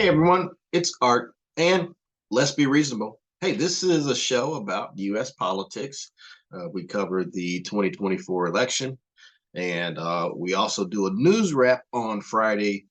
Hey everyone, it's Art, and let's be reasonable. Hey, this is a show about U.S. politics. We cover the 2024 election, and we also do a news wrap on Friday.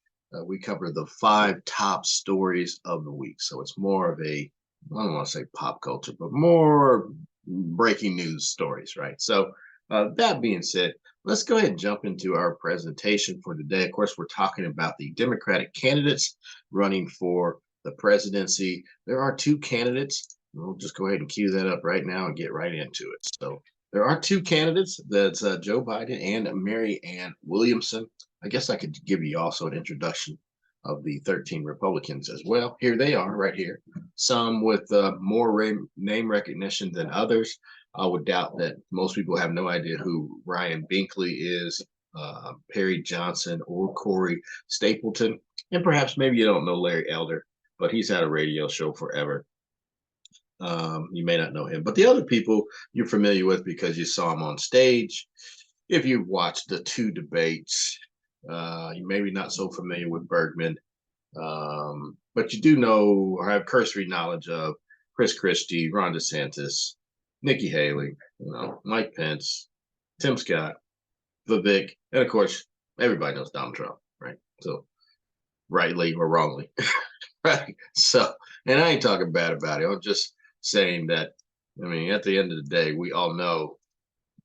We cover the five top stories of the week. So it's more of a, I don't want to say pop culture, but more breaking news stories, right? So that being said, let's go ahead and jump into our presentation for today. Of course, we're talking about the Democratic candidates running for the presidency. There are two candidates. We'll just go ahead and cue that up right now and get right into it. So there are two candidates. That's Joe Biden and Marianne Williamson. I guess I could give you also an introduction of the 13 Republicans as well. Here they are right here. Some with more name recognition than others. I would doubt that most people have no idea who Ryan Binkley is, Perry Johnson, or Corey Stapleton. And perhaps maybe you don't know Larry Elder, but he's had a radio show forever. You may not know him, but the other people you're familiar with because you saw him on stage. If you've watched the two debates, you maybe not so familiar with Bergman, but you do know or have cursory knowledge of Chris Christie, Ron DeSantis, Nikki Haley, Mike Pence, Tim Scott, Vivek, and of course, everybody knows Donald Trump, right? So, rightly or wrongly, right? So, and I ain't talking bad about it. I'm just saying that, I mean, at the end of the day, we all know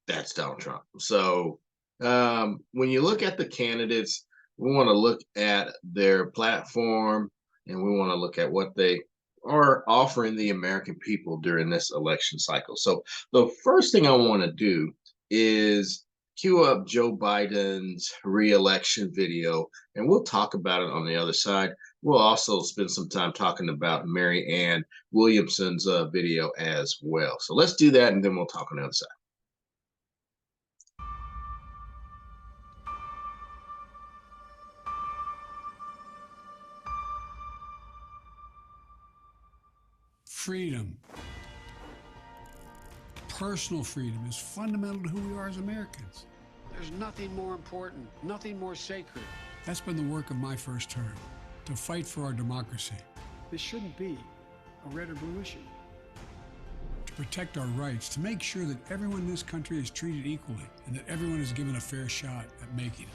that's Donald Trump. So, when you look at the candidates, we want to look at their platform and we want to look at what they are offering the American people during this election cycle. So the first thing I want to do is cue up Joe Biden's re-election video, and we'll talk about it on the other side. We'll also spend some time talking about Marianne Williamson's video as well. So let's do that, and then we'll talk on the other side. Freedom, personal freedom, is fundamental to who we are as Americans. There's nothing more important, nothing more sacred. That's been the work of my first term, to fight for our democracy. This shouldn't be a red or blue issue. To protect our rights, to make sure that everyone in this country is treated equally and that everyone is given a fair shot at making it.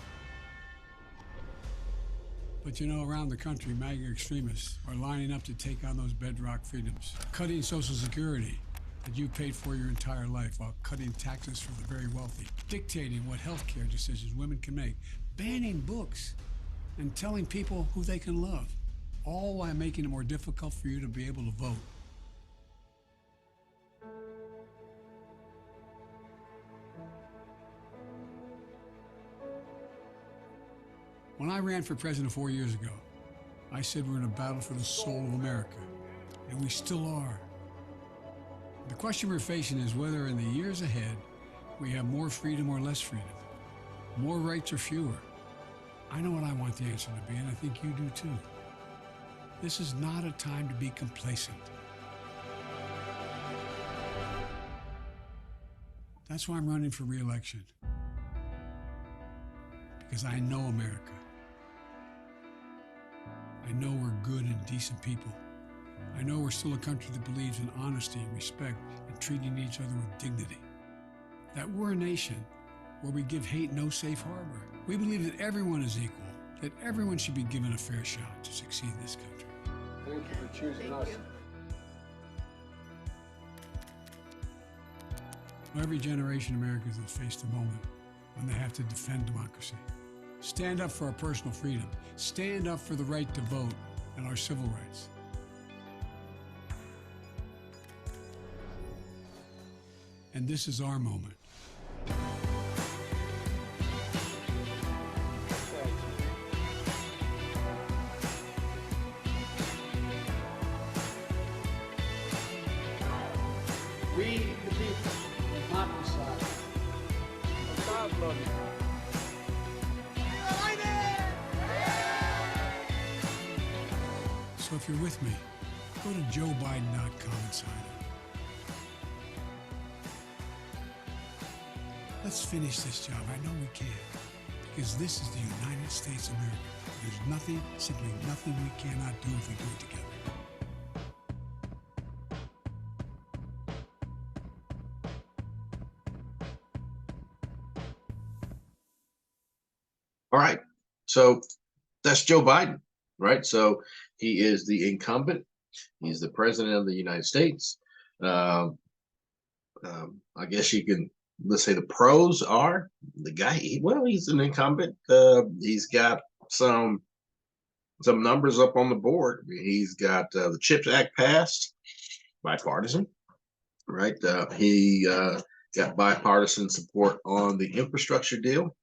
But you know, around the country, MAGA extremists are lining up to take on those bedrock freedoms, cutting Social Security that you paid for your entire life while cutting taxes for the very wealthy, dictating what health care decisions women can make, banning books, and telling people who they can love, all while making it more difficult for you to be able to vote. When I ran for president 4 years ago, I said we're in a battle for the soul of America, and we still are. The question we're facing is whether in the years ahead we have more freedom or less freedom, more rights or fewer. I know what I want the answer to be, and I think you do too. This is not a time to be complacent. That's why I'm running for re-election, because I know America. I know we're good and decent people. I know we're still a country that believes in honesty and respect and treating each other with dignity. That we're a nation where we give hate no safe harbor. We believe that everyone is equal, that everyone should be given a fair shot to succeed in this country. Thank you for choosing us. Every generation of Americans has faced a moment when they have to defend democracy. Stand up for our personal freedom. Stand up for the right to vote and our civil rights. And this is our moment. We, the people, will not decide. God love you. So if you're with me, go to joebiden.com and sign up. Let's finish this job. I know we can. because this is the United States of America. There's nothing, simply nothing we cannot do if we do it together. All right. So that's Joe Biden, right? So he is the incumbent. He's the president of the United States. Um, I guess you can, let's say the pros are the guy. Well, he's an incumbent. He's got some numbers up on the board. He's got the CHIPS Act passed, bipartisan, right? He got bipartisan support on the infrastructure deal.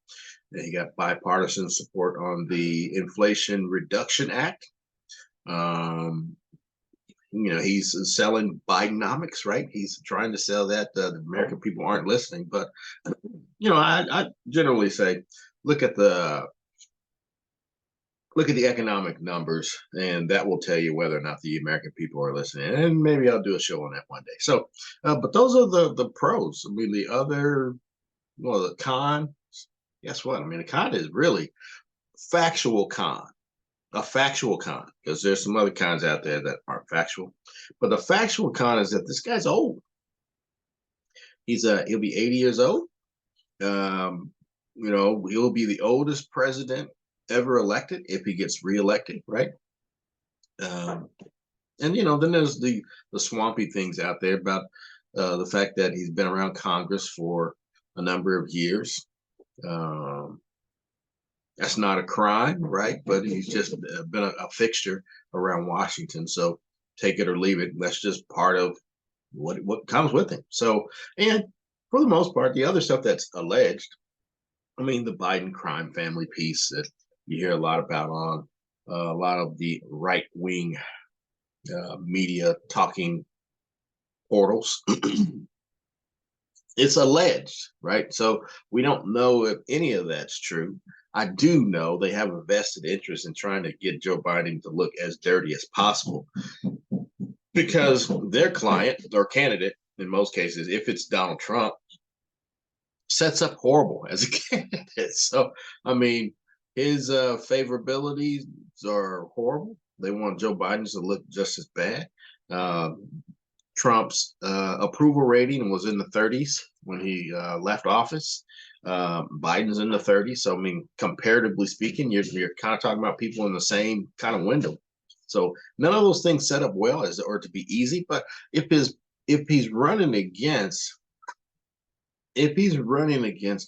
He got bipartisan support on the Inflation Reduction Act. He's selling Bidenomics, right? He's trying to sell that. The American people aren't listening, but I generally say look at the economic numbers, and that will tell you whether or not the American people are listening. And maybe I'll do a show on that one day. So, but those are the pros. I mean, the con. Guess what? I mean, the con is really factual con. A factual con, because there's some other cons out there that aren't factual. But the factual con is that this guy's old. He'll be 80 years old. He'll be the oldest president ever elected if he gets reelected, right? And then there's the swampy things out there about the fact that he's been around Congress for a number of years. That's not a crime, right? But he's just been a fixture around Washington. So take it or leave it. That's just part of what comes with him. So, and for the most part, the other stuff that's alleged, I mean, the Biden crime family piece that you hear a lot about on a lot of the right-wing media talking portals. It's alleged, right? So we don't know if any of that's true. I do know they have a vested interest in trying to get Joe Biden to look as dirty as possible, because their client or candidate, in most cases, if it's Donald Trump, sets up horrible as a candidate. So, I mean, his favorabilities are horrible. They want Joe Biden to look just as bad. Trump's approval rating was in the 30s when he left office. Biden's in the 30s. So, I mean, comparatively speaking, you're kind of talking about people in the same kind of window. So none of those things set up well or to be easy. But if he's running against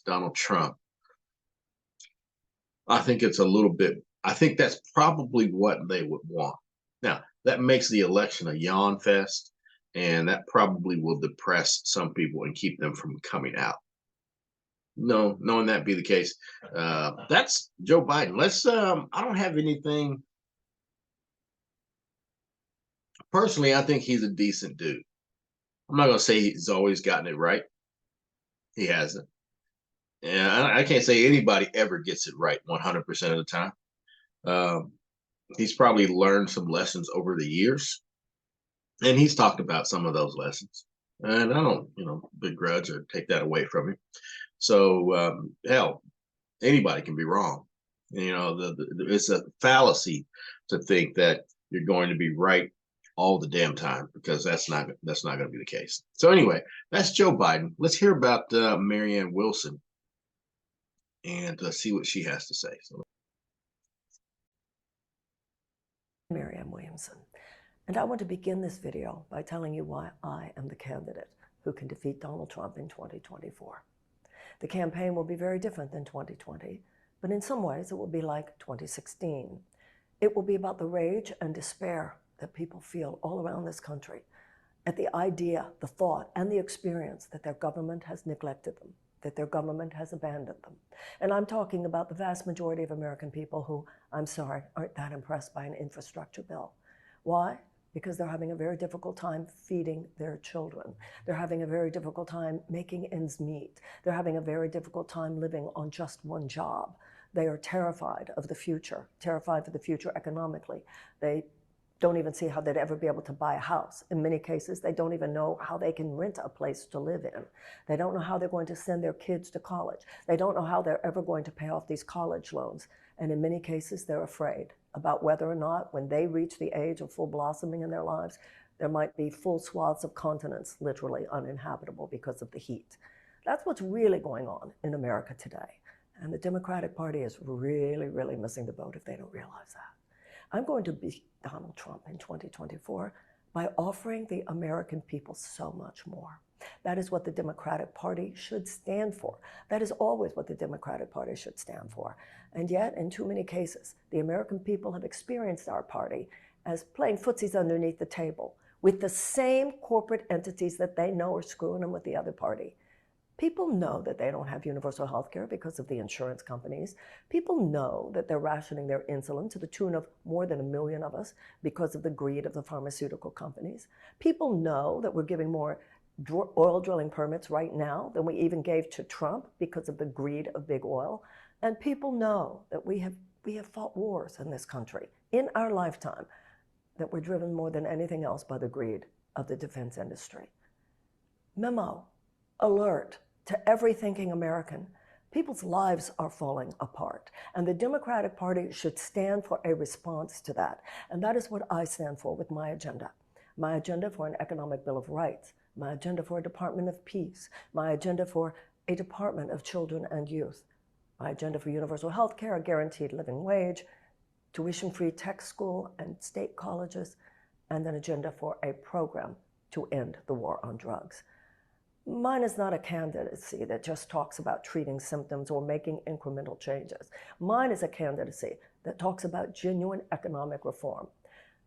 Donald Trump, I think that's probably what they would want. Now, that makes the election a yawn fest, and that probably will depress some people and keep them from coming out. No, knowing that be the case, that's Joe Biden. I don't have anything. Personally, I think he's a decent dude. I'm not going to say he's always gotten it right. He hasn't. And I can't say anybody ever gets it right 100% of the time. He's probably learned some lessons over the years, and he's talked about some of those lessons. And I don't, begrudge or take that away from him. So, hell, anybody can be wrong. It's a fallacy to think that you're going to be right all the damn time, because that's not going to be the case. So anyway, that's Joe Biden. Let's hear about Marianne Wilson and see what she has to say. So. Marianne Williamson, and I want to begin this video by telling you why I am the candidate who can defeat Donald Trump in 2024. The campaign will be very different than 2020, but in some ways it will be like 2016. It will be about the rage and despair that people feel all around this country at the idea, the thought, and the experience that their government has neglected them, that their government has abandoned them. And I'm talking about the vast majority of American people who, I'm sorry, aren't that impressed by an infrastructure bill. Why? Because they're having a very difficult time feeding their children. They're having a very difficult time making ends meet. They're having a very difficult time living on just one job. They are terrified of the future, terrified for the future economically. They don't even see how they'd ever be able to buy a house. In many cases, they don't even know how they can rent a place to live in. They don't know how they're going to send their kids to college. They don't know how they're ever going to pay off these college loans. And in many cases, they're afraid about whether or not, when they reach the age of full blossoming in their lives, there might be full swaths of continents literally uninhabitable because of the heat. That's what's really going on in America today. And the Democratic Party is really, really missing the boat if they don't realize that. I'm going to beat Donald Trump in 2024 by offering the American people so much more. That is what the Democratic Party should stand for. That is always what the Democratic Party should stand for. And yet, in too many cases, the American people have experienced our party as playing footsies underneath the table with the same corporate entities that they know are screwing them with the other party. People know that they don't have universal health care because of the insurance companies. People know that they're rationing their insulin to the tune of more than 1 million of us because of the greed of the pharmaceutical companies. People know that we're giving more oil drilling permits right now than we even gave to Trump because of the greed of big oil. And people know that we have fought wars in this country in our lifetime that were driven more than anything else by the greed of the defense industry. Memo, alert to every thinking American. People's lives are falling apart, and the Democratic Party should stand for a response to that. And that is what I stand for with my agenda. My agenda for an economic bill of rights, my agenda for a Department of Peace, my agenda for a Department of Children and Youth, my agenda for universal health care, a guaranteed living wage, tuition-free tech school and state colleges, and an agenda for a program to end the war on drugs. Mine is not a candidacy that just talks about treating symptoms or making incremental changes. Mine is a candidacy that talks about genuine economic reform.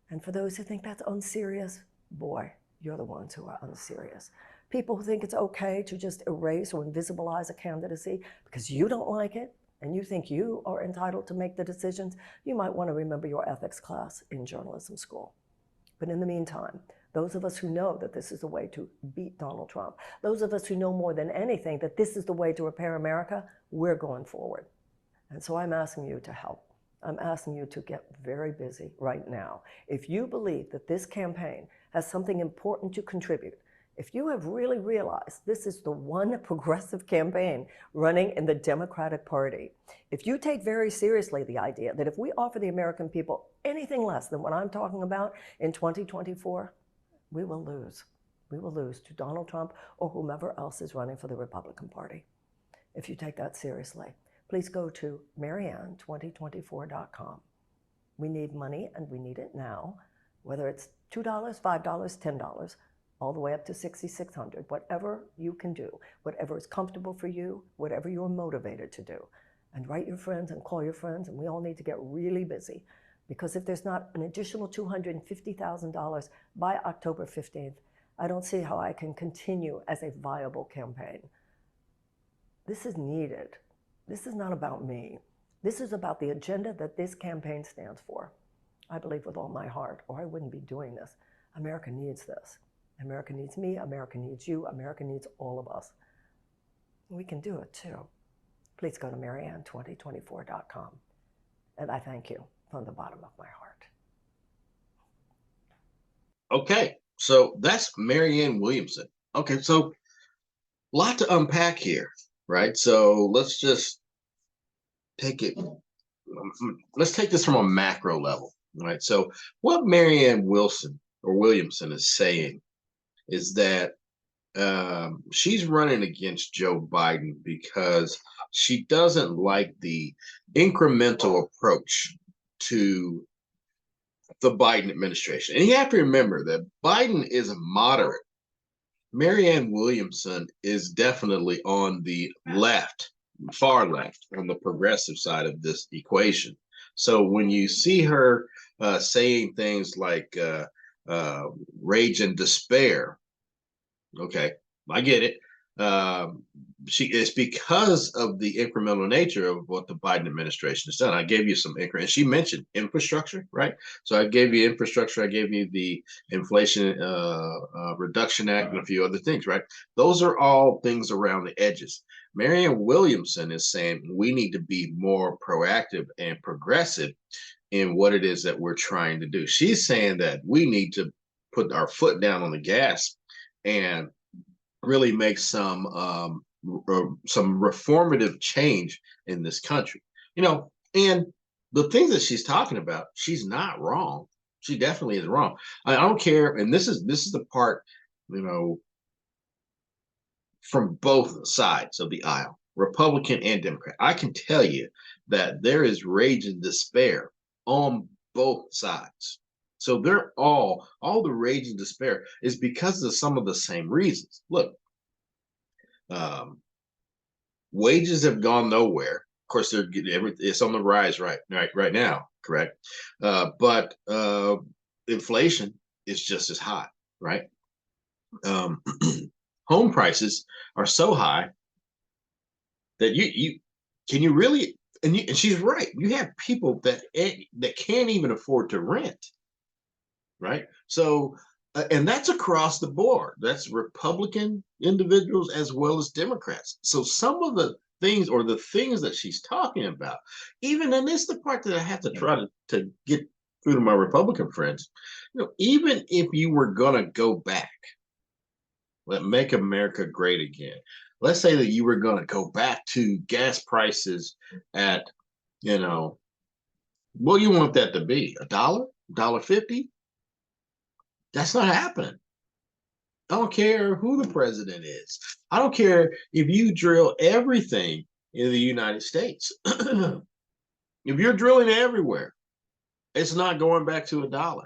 And for those who think that's unserious, boy, you're the ones who are unserious. People who think it's okay to just erase or invisibilize a candidacy because you don't like it and you think you are entitled to make the decisions, you might want to remember your ethics class in journalism school. But in the meantime, those of us who know that this is the way to beat Donald Trump, those of us who know more than anything that this is the way to repair America, we're going forward. And so I'm asking you to help. I'm asking you to get very busy right now. If you believe that this campaign has something important to contribute, if you have really realized this is the one progressive campaign running in the Democratic Party, if you take very seriously the idea that if we offer the American people anything less than what I'm talking about in 2024, we will lose. We will lose to Donald Trump or whomever else is running for the Republican Party. If you take that seriously, please go to Marianne2024.com. We need money and we need it now, whether it's $2, $5, $10, all the way up to $6,600, whatever you can do, whatever is comfortable for you, whatever you're motivated to do. And write your friends and call your friends, and we all need to get really busy. Because if there's not an additional $250,000 by October 15th, I don't see how I can continue as a viable campaign. This is needed. This is not about me. This is about the agenda that this campaign stands for. I believe with all my heart, or I wouldn't be doing this. America needs this. America needs me, America needs you, America needs all of us. We can do it too. Please go to Marianne2024.com. And I thank you from the bottom of my heart. Okay, so that's Marianne Williamson. Okay, so a lot to unpack here, right? So let's just take it, let's take this from a macro level, right? So what Marianne Williamson is saying is that she's running against Joe Biden because she doesn't like the incremental approach to the Biden administration. And you have to remember that Biden is a moderate. Marianne Williamson is definitely on the left, far left, on the progressive side of this equation. So when you see her saying things like rage and despair, okay, I get it. It's because of the incremental nature of what the Biden administration has done. I gave you some and she mentioned infrastructure, right? So I gave you infrastructure. I gave you the Inflation Reduction Act and a few other things, right? Those are all things around the edges. Marianne Williamson is saying we need to be more proactive and progressive in what it is that we're trying to do. She's saying that we need to put our foot down on the gas and really make some reformative change in this country. And the things that she's talking about, she's not wrong. She definitely is wrong. I don't care, and this is the part, from both sides of the aisle, Republican and Democrat. I can tell you that there is rage and despair on both sides. So they're all the rage and despair is because of some of the same reasons. Look, wages have gone nowhere. Of course, it's on the rise right now, correct? But inflation is just as high, right? Home prices are so high that you can you really, and she's right. You have people that can't even afford to rent, right? So, and that's across the board. That's Republican individuals as well as Democrats. So some of the things, or the things that she's talking about, even, and this is the part that I have to try to get through to my Republican friends, even if you were gonna go back, make America great again. Let's say that you were going to go back to gas prices at, what do you want that to be? $1, $1.50? That's not happening. I don't care who the president is. I don't care if you drill everything in the United States. If you're drilling everywhere, it's not going back to $1.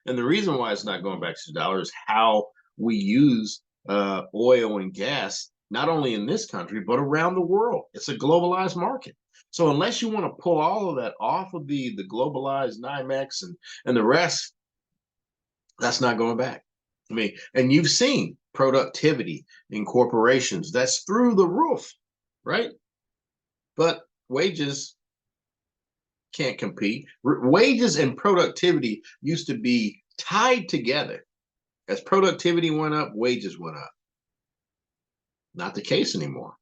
And the reason why it's not going back to $1 is how we use oil and gas, not only in this country, but around the world. It's a globalized market. So unless you want to pull all of that off of the globalized NYMEX and the rest, that's not going back. I mean, and you've seen productivity in corporations, that's through the roof, right? But wages can't compete. Wages and productivity used to be tied together. As productivity went up, wages went up. Not the case anymore.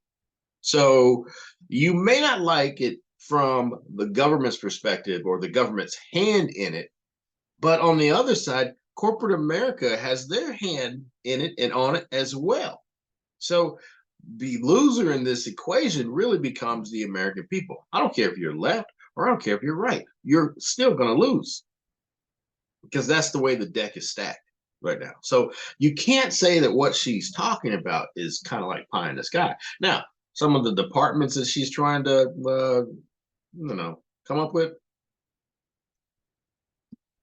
So you may not like it from the government's perspective or the government's hand in it, but on the other side, corporate America has their hand in it and on it as well. So the loser in this equation really becomes the American people. I don't care if you're left or I don't care if you're right. You're still going to lose because that's the way the deck is stacked right now. So you can't say that what she's talking about is kind of like pie in the sky. Now, some of the departments that she's trying to, come up with,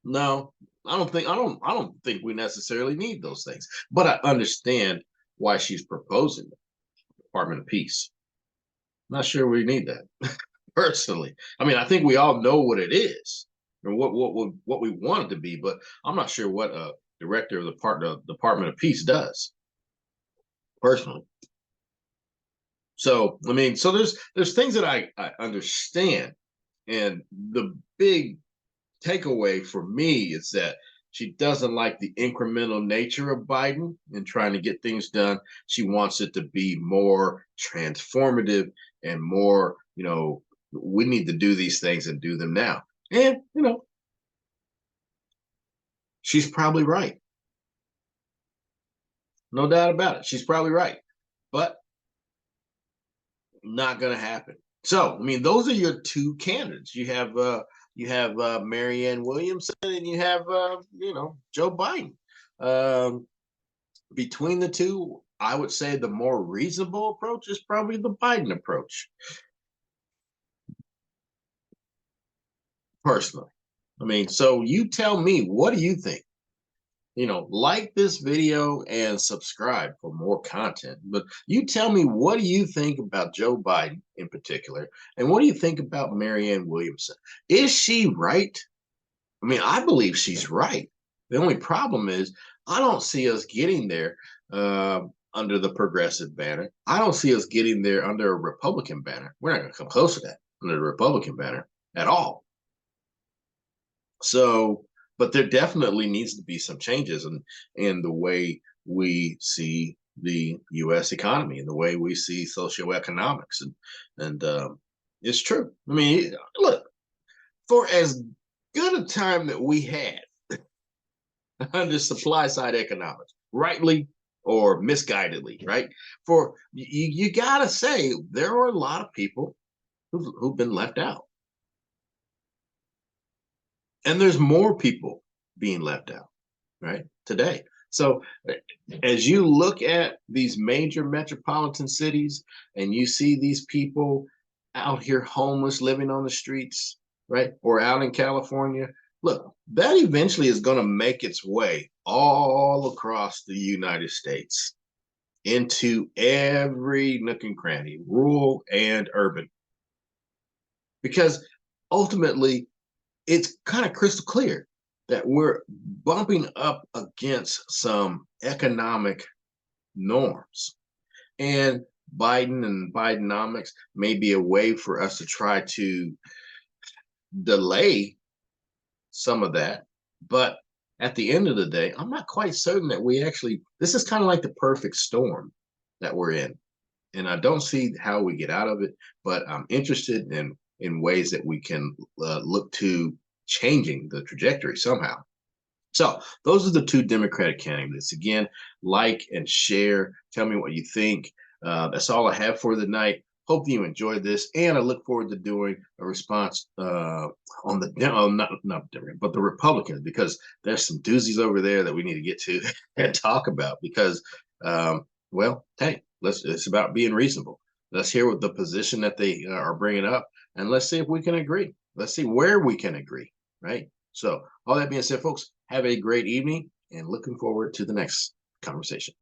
no, I don't think we necessarily need those things. But I understand why she's proposing the Department of Peace. I'm not sure we need that personally. I mean, I think we all know what it is and what we want it to be, but I'm not sure what a director of the Department of Peace does personally. So I mean, so there's things that I understand, and the big takeaway for me is that she doesn't like the incremental nature of Biden and trying to get things done. She wants it to be more transformative and more, we need to do these things and do them now. And, she's probably right. No doubt about it. She's probably right. But not going to happen. So, I mean, those are your two candidates. You have Marianne Williamson and you have Joe Biden. Between the two, I would say the more reasonable approach is probably the Biden approach. Personally. I mean, so you tell me, what do you think? Like this video and subscribe for more content. But you tell me, what do you think about Joe Biden in particular? And what do you think about Marianne Williamson? Is she right? I mean, I believe she's right. The only problem is I don't see us getting there under the progressive banner. I don't see us getting there under a Republican banner. We're not going to come close to that under the Republican banner at all. So, but there definitely needs to be some changes in the way we see the U.S. economy and the way we see socioeconomics, and it's true. I mean, look, for as good a time that we had under supply side economics, rightly or misguidedly, right? For you gotta say there are a lot of people who've been left out. And there's more people being left out, right, today. So as you look at these major metropolitan cities and you see these people out here homeless, living on the streets, right, or out in California, look, that eventually is going to make its way all across the United States into every nook and cranny, rural and urban. Because ultimately, it's kind of crystal clear that we're bumping up against some economic norms. And Biden and Bidenomics may be a way for us to try to delay some of that. But at the end of the day, I'm not quite certain that we actually, this is kind of like the perfect storm that we're in. And I don't see how we get out of it, but I'm interested in ways that we can look to changing the trajectory somehow. So those are the two Democratic candidates. Again, like and share. Tell me what you think. That's all I have for the night. Hope you enjoyed this, and I look forward to doing a response on the not Democrat, but the Republicans, because there's some doozies over there that we need to get to and talk about. Because, well, hey, it's about being reasonable. Let's hear what the position that they are bringing up, and let's see if we can agree. Let's see where we can agree, right? So all that being said, folks, have a great evening and looking forward to the next conversation.